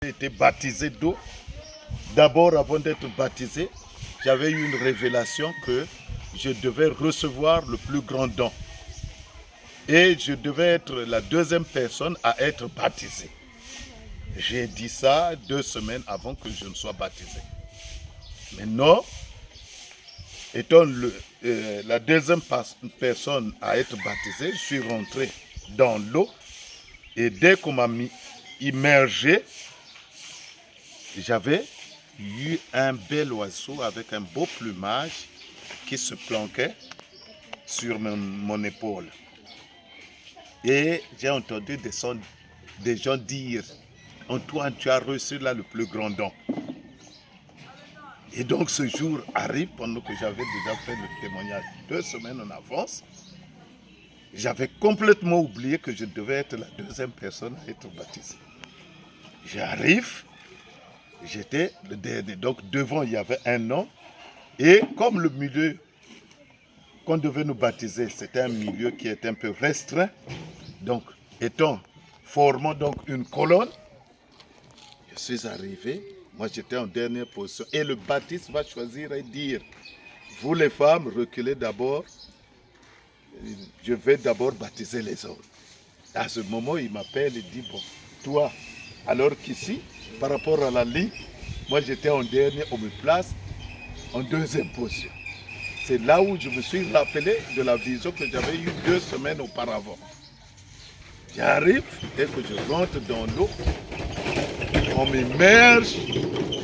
J'ai été baptisé d'eau. D'abord, avant d'être baptisé, j'avais eu une révélation que je devais recevoir le plus grand don. Et je devais être la deuxième personne à être baptisée. J'ai dit ça 2 semaines avant que je ne sois baptisé. Mais non, étant la deuxième personne à être baptisée, je suis rentré dans l'eau. Et dès qu'on m'a immergé, j'avais eu un bel oiseau avec un beau plumage qui se planquait sur mon épaule. Et j'ai entendu des gens dire, Antoine, tu as reçu là le plus grand don. Et donc ce jour arrive pendant que j'avais déjà fait le témoignage 2 semaines en avance. J'avais complètement oublié que je devais être la deuxième personne à être baptisée. J'arrive, j'étais le dernier. Donc devant, il y avait un homme. Et comme le milieu qu'on devait nous baptiser, c'était un milieu qui était un peu restreint. Donc, formant donc une colonne, je suis arrivé. Moi, j'étais en dernière position. Et le baptiste va choisir et dire, vous les femmes, reculez d'abord. Je vais d'abord baptiser les hommes. À ce moment, il m'appelle et dit, bon, toi, alors qu'ici, par rapport à la ligne, moi j'étais en dernier, on me place en deuxième position. C'est là où je me suis rappelé de la vision que j'avais eue 2 semaines auparavant. J'arrive, dès que je rentre dans l'eau, on m'immerge,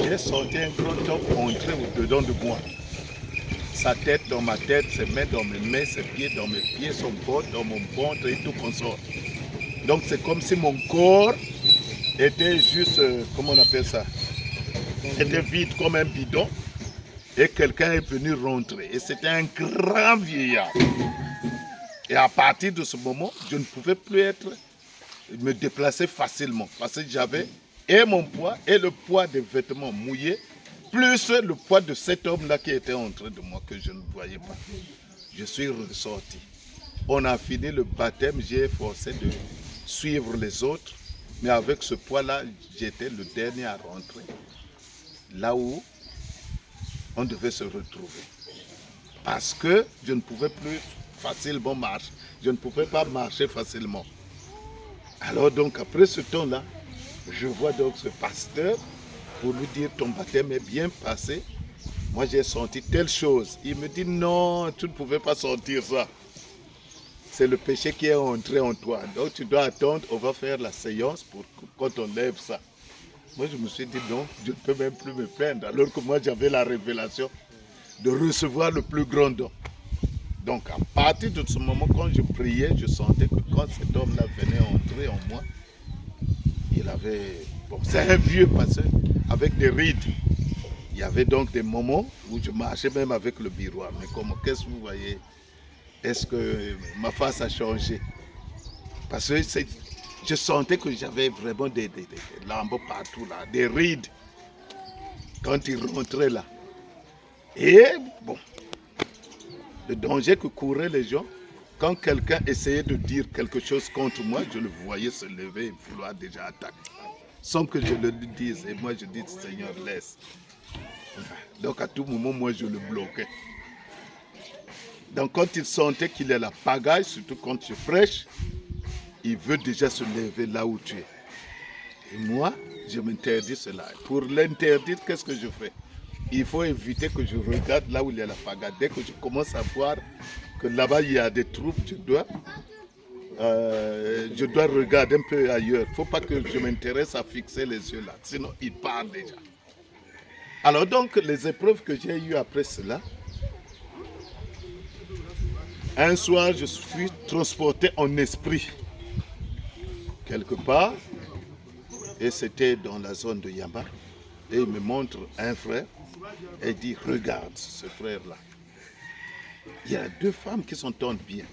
j'ai senti un grand homme entrer au-dedans de moi. Sa tête dans ma tête, ses mains dans mes mains, ses pieds dans mes pieds, son corps dans mon ventre et tout consort. Donc c'est comme si mon corps était juste, comment on appelle ça, était vide comme un bidon et quelqu'un est venu rentrer. Et c'était un grand vieillard. Et à partir de ce moment, je ne pouvais plus me déplacer facilement parce que j'avais et mon poids et le poids des vêtements mouillés plus le poids de cet homme-là qui était en train de moi, que je ne voyais pas. Je suis ressorti. On a fini le baptême, j'ai forcé de suivre les autres, mais avec ce poids-là, j'étais le dernier à rentrer. Là où on devait se retrouver. Parce que je ne pouvais plus facilement marcher. Je ne pouvais pas marcher facilement. Alors donc, après ce temps-là, je vois donc ce pasteur pour lui dire ton baptême est bien passé. Moi j'ai senti telle chose. Il me dit non, tu ne pouvais pas sentir ça. C'est le péché qui est entré en toi. Donc tu dois attendre, on va faire la séance pour quand on lève ça. Moi je me suis dit non, je ne peux même plus me plaindre. Alors que moi j'avais la révélation de recevoir le plus grand don. Donc à partir de ce moment, quand je priais, je sentais que quand cet homme-là venait entrer en moi, il avait... Bon, c'est un vieux pasteur avec des rides. Il y avait donc des moments où je marchais même avec le miroir. Mais comment, qu'est-ce que vous voyez? Est-ce que ma face a changé? Parce que je sentais que j'avais vraiment des lambeaux partout là, des rides. Quand il rentrait là. Et bon, le danger que couraient les gens, quand quelqu'un essayait de dire quelque chose contre moi, je le voyais se lever et vouloir déjà attaquer. Sans que je le lui dise. Et moi je dis, Seigneur, laisse. Donc à tout moment, moi je le bloquais. Donc quand il sentait qu'il est la pagaille, surtout quand je prêche, il veut déjà se lever là où tu es. Et moi, je m'interdis cela. Pour l'interdire, qu'est-ce que je fais? Il faut éviter que je regarde là où il y a la pagaille. Dès que je commence à voir que là-bas il y a des troupes, je dois regarder un peu ailleurs. Il ne faut pas que je m'intéresse à fixer les yeux là, sinon il part déjà. Alors donc, les épreuves que j'ai eues après cela, un soir, je suis transporté en esprit, quelque part, et c'était dans la zone de Yamba, et il me montre un frère, et il dit, regarde ce frère-là. Il y a 2 femmes qui s'entendent bien.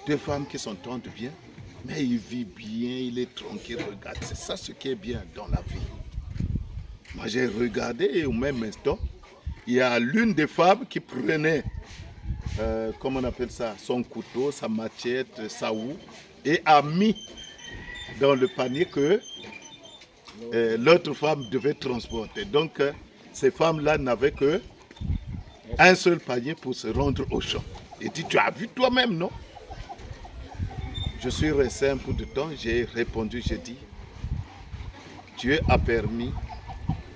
2 femmes qui s'entendent bien, mais il vit bien, il est tranquille, regarde, c'est ça ce qui est bien dans la vie. Moi j'ai regardé et au même instant, il y a l'une des femmes qui prenait, comment on appelle ça, son couteau, sa machette, sa houe, et a mis dans le panier que l'autre femme devait transporter. Donc, ces femmes-là n'avaient qu'un seul panier pour se rendre au champ. Il dit, tu as vu toi-même, non? Je suis resté un peu de temps, j'ai répondu, j'ai dit, Dieu a permis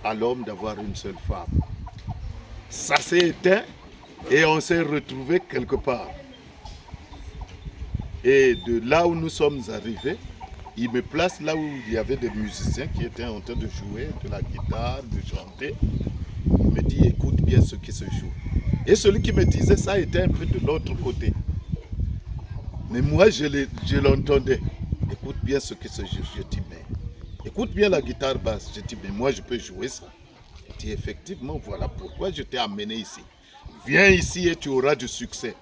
à l'homme d'avoir une seule femme. Ça s'est éteint et on s'est retrouvé quelque part. Et de là où nous sommes arrivés, il me place là où il y avait des musiciens qui étaient en train de jouer de la guitare, de chanter. Il me dit, écoute bien ce qui se joue. Et celui qui me disait ça était un peu de l'autre côté. Mais moi, je l'entendais. Écoute bien ce qui se joue. Je dis, mais écoute bien la guitare basse. Je dis, mais moi, je peux jouer ça. Il dit, effectivement, voilà pourquoi je t'ai amené ici. Viens ici et tu auras du succès.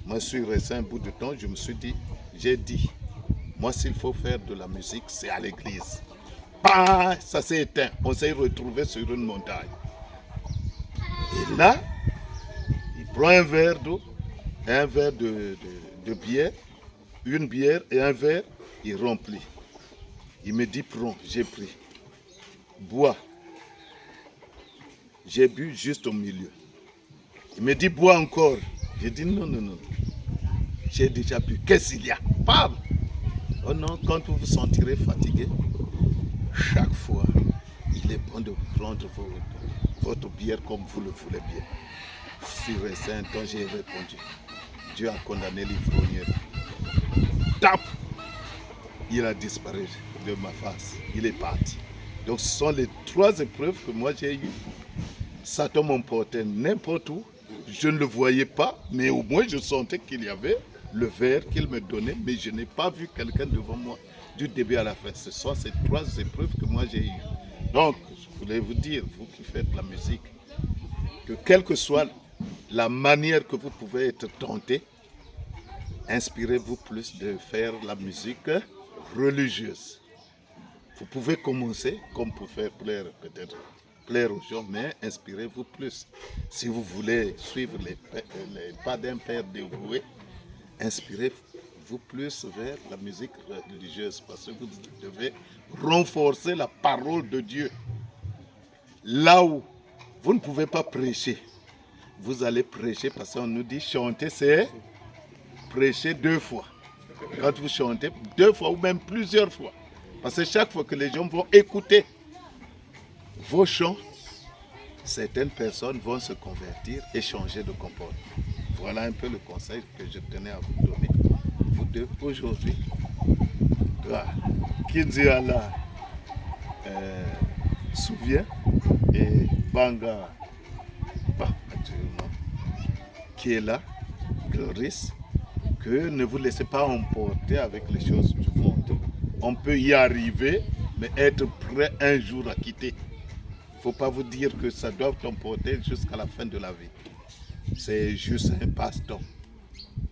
Moi, je suis resté un bout de temps. Je me suis dit, j'ai dit, moi, s'il faut faire de la musique, c'est à l'église. Bah, ça s'est éteint. On s'est retrouvé sur une montagne. Et là, il prend un verre d'eau, un verre de bière, une bière et un verre, il remplit. Il me dit, prends, j'ai pris. Bois. J'ai bu juste au milieu. Il me dit, bois encore. J'ai dit, non, non, non. J'ai déjà bu. Qu'est-ce qu'il y a? Bam! Oh non, quand vous vous sentirez fatigué, chaque fois, il est bon de prendre votre bière comme vous le voulez bien. Je suis resté un temps, j'ai répondu. Dieu a condamné l'ivrogneur. Tap! Il a disparu de ma face. Il est parti. Donc ce sont les 3 épreuves que moi j'ai eues. Satan m'emportait n'importe où. Je ne le voyais pas, mais au moins je sentais qu'il y avait le verre qu'il me donnait, mais je n'ai pas vu quelqu'un devant moi du début à la fin. Ce sont ces 3 épreuves que moi j'ai eues. Donc, je voulais vous dire, vous qui faites la musique, que quelle que soit la manière que vous pouvez être tenté, inspirez-vous plus de faire la musique religieuse. Vous pouvez commencer comme pour faire plaire, peut-être plaire aux gens, mais inspirez-vous plus. Si vous voulez suivre les pas d'un père dévoué, inspirez-vous plus vers la musique religieuse parce que vous devez renforcer la parole de Dieu. Là où vous ne pouvez pas prêcher, vous allez prêcher parce qu'on nous dit chanter, c'est prêcher 2 fois. Quand vous chantez 2 fois ou même plusieurs fois. Parce que chaque fois que les gens vont écouter vos chants, certaines personnes vont se convertir et changer de comportement. Voilà un peu le conseil que je tenais à vous donner. Vous deux, aujourd'hui, Kinziala souvient et Banga qui est là, Gloris, que ne vous laissez pas emporter avec les choses du monde. On peut y arriver, mais être prêt un jour à quitter. Il ne faut pas vous dire que ça doit t'emporter jusqu'à la fin de la vie. C'est juste un passe-temps.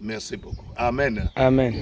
Merci beaucoup. Amen. Amen.